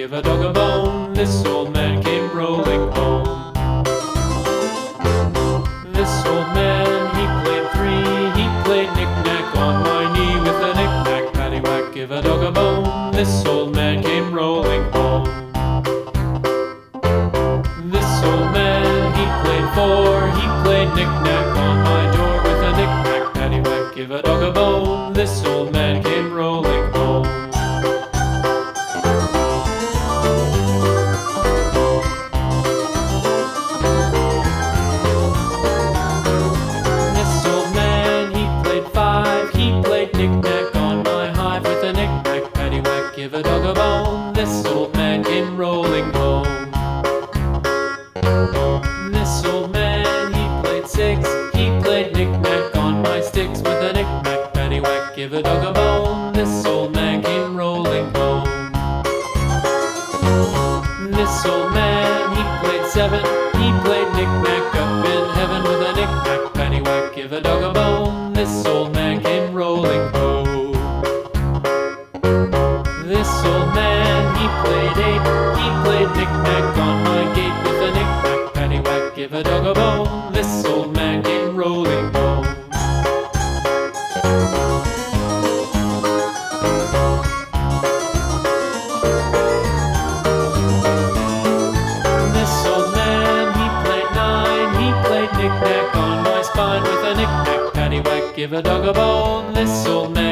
give a dog a bone. This old man came rolling home. This old man, he played three. He played knick-knack on my knee with a knick-knack, paddywhack, give a dog a bone. This old man came rolling home. This old man, he played four. He played knick-knack on my door with a knick-knack, paddywhack, give a dog a bone. This old man came rolling home. This old man, he played five. He played knick-knack on my hive with a knick-knack, paddywhack, give a dog a bone. This old man came rolling home. This old man, he played six. He played knick-knack on my sticks with a knick-knack, paddywhack, give a dog a bone. This old man came rolling home. This old man, he played seven. He played knick-knack up in heaven with a knick-knack, paddywhack, give a dog a bone. This old man came rolling home. This old man, he played eight. He played knick-knack on my gate with a knick-knack, paddywhack, give a dog a bone. This old man came rolling home. This old man, he played nine. He played knick-knack on my spine with a knick-knack, paddywhack, give a dog a bone. This old man